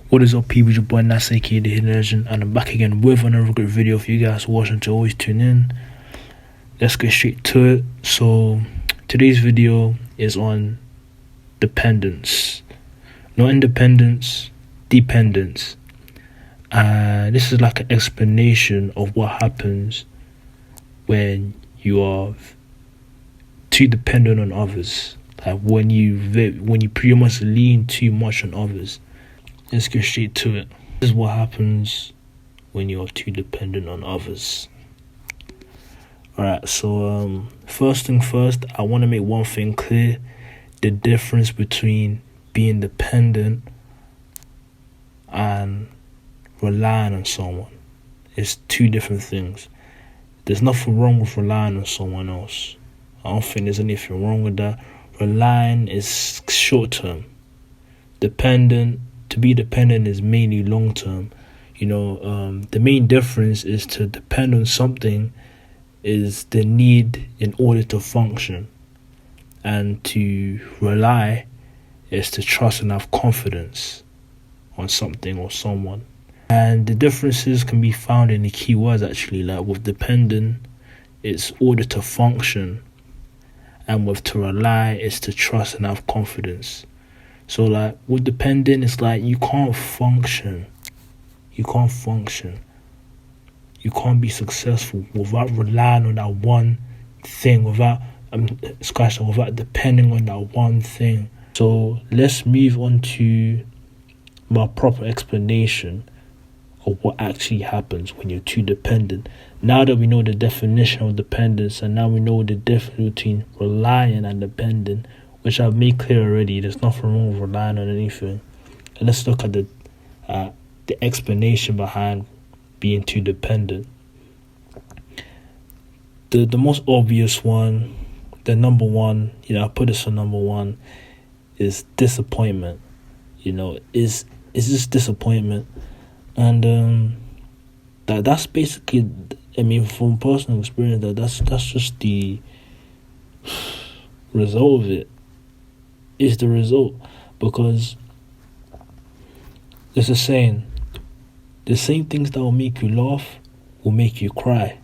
What is up, people? It's your boy NAtz, aka the Hidden Legend, and I'm back again with another good video for you guys watching to always tune in. Let's get straight to it. So today's video is on dependence, not independence, dependence. This is like an explanation of what happens when you are too dependent on others, like when you pretty much lean too much on others. Let's get straight to it. This is what happens when you're too dependent on others. Alright, so first thing first, I want to make one thing clear. The difference between being dependent and relying on someone is two different things. There's nothing wrong with relying on someone else. I don't think there's anything wrong with that. Relying is short term. To be dependent is mainly long term. The main difference is to depend on something is the need in order to function, and to rely is to trust and have confidence on something or someone. And the differences can be found in the key words actually. Like with dependent, it's order to function, and with to rely, it's to trust and have confidence. So like with dependent, it's like you can't function. You can't be successful without relying on that one thing, without depending on that one thing. So let's move on to my proper explanation of what actually happens when you're too dependent. Now that we know the definition of dependence, and now we know the difference between relying and dependent, which I've made clear already, there's nothing wrong with relying on anything. And let's look at the explanation behind being too dependent. The most obvious one, the number one, I put this on number one, is disappointment. Is just disappointment. And that's basically, from personal experience, that's just the result of it. It's the result, because there's a saying: the same things that will make you laugh will make you cry.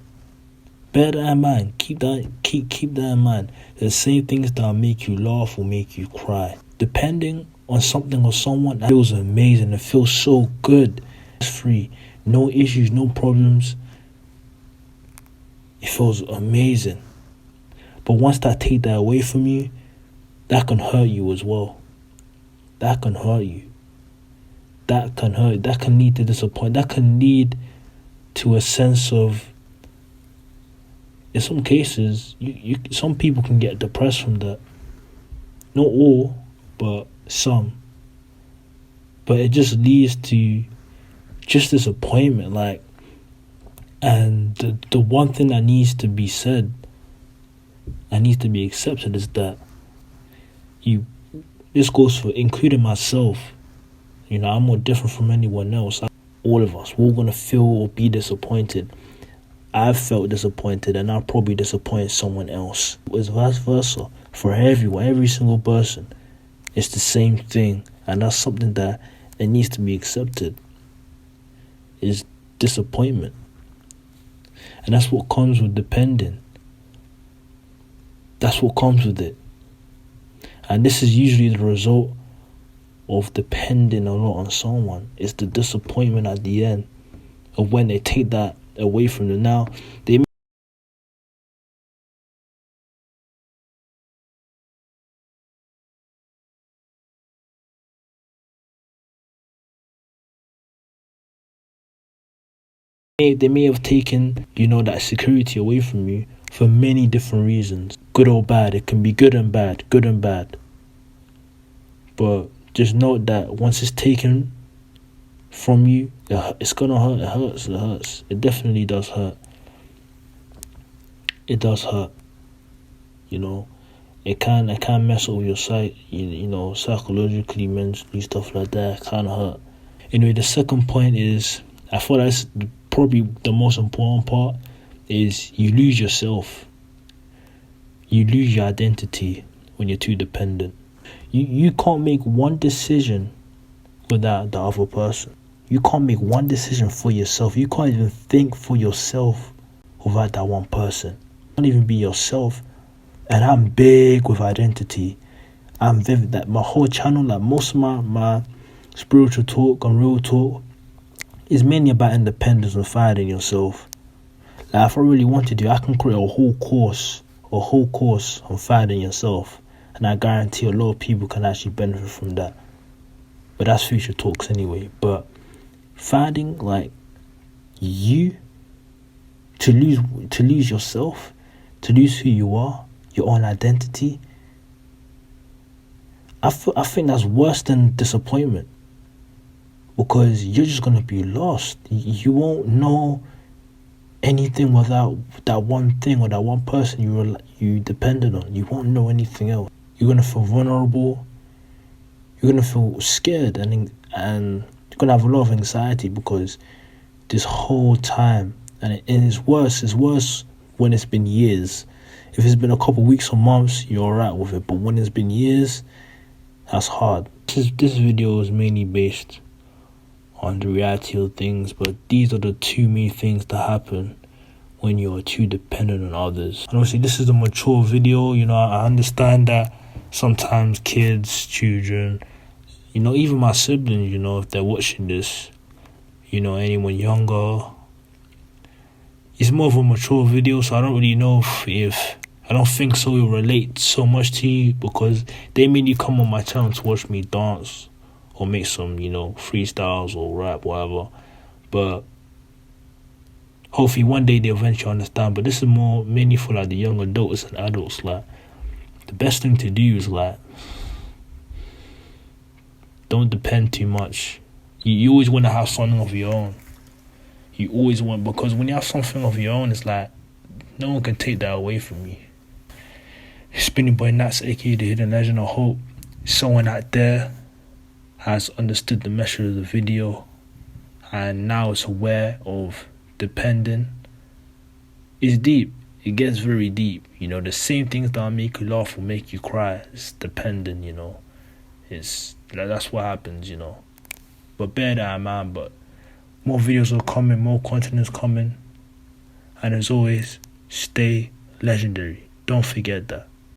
Bear that in mind. Keep that in mind. The same things that will make you laugh will make you cry. Depending on something or someone, that feels amazing. It feels so good. It's free, no issues, no problems. It feels amazing. But once that take that away from you, that can hurt you as well. That can hurt you. That can lead to disappointment. That can lead to a sense of, in some cases, some people can get depressed from that. Not all, but some. But it just leads to just disappointment. And the one thing that needs to be said and needs to be accepted is that this goes for including myself. I'm no different from anyone else. All of us, we're all gonna feel or be disappointed. I've felt disappointed, and I'll probably disappoint someone else. It's vice versa for everyone, every single person. It's the same thing, and that's something that it needs to be accepted. Is disappointment, and that's what comes with depending. That's what comes with it. And this is usually the result of depending a lot on someone. It's the disappointment at the end of when they take that away from them. Now, they may have taken, that security away from you for many different reasons. Good or bad. It can be good and bad. But just note that once it's taken from you, it's gonna hurt. It hurts. It definitely does hurt. It does hurt. It can mess up your sight, psychologically, mentally, stuff like that. It can hurt. Anyway, the second point is, I thought that's probably the most important part, is you lose yourself. You lose your identity when you're too dependent. You can't make one decision without the other person. You can't make one decision for yourself. You can't even think for yourself without that one person. You can't even be yourself. And I'm big with identity. I'm vivid. That my whole channel, like most of my spiritual talk and real talk, is mainly about independence and finding yourself. Like if I really wanted to, I can create a whole course on finding yourself, and I guarantee a lot of people can actually benefit from that. But that's future talks anyway. But finding like you, to lose yourself, to lose who you are, your own identity, I think that's worse than disappointment, because you're just gonna be lost. You won't know anything without that one thing or that one person you depended on. You won't know anything else. You're gonna feel vulnerable. You're gonna feel scared, and you're gonna have a lot of anxiety, because this whole time, and it's worse. It's worse when it's been years. If it's been a couple weeks or months, you're alright with it. But when it's been years, that's hard. This video is mainly based on the reality of things, but these are the two main things that happen when you're too dependent on others. And obviously this is a mature video, I understand that sometimes kids, children, even my siblings, if they're watching this, anyone younger, it's more of a mature video, so I don't really know if I don't think so it'll relate so much to you, because they mainly come on my channel to watch me dance or make some, freestyles or rap, whatever. But hopefully one day they eventually understand. But this is more mainly for like the young adults and adults. Like, the best thing to do is like, don't depend too much. You always want to have something of your own. You always want, because when you have something of your own, it's like no one can take that away from you. It's been your boy NAtz, aka the Hidden Legend. I hope someone out there has understood the message of the video and now is aware of depending. It's deep. It gets very deep. The same things that make you laugh will make you cry. It's depending, It's that's what happens, But bear that in mind. But more videos are coming, more content is coming. And as always, stay legendary. Don't forget that.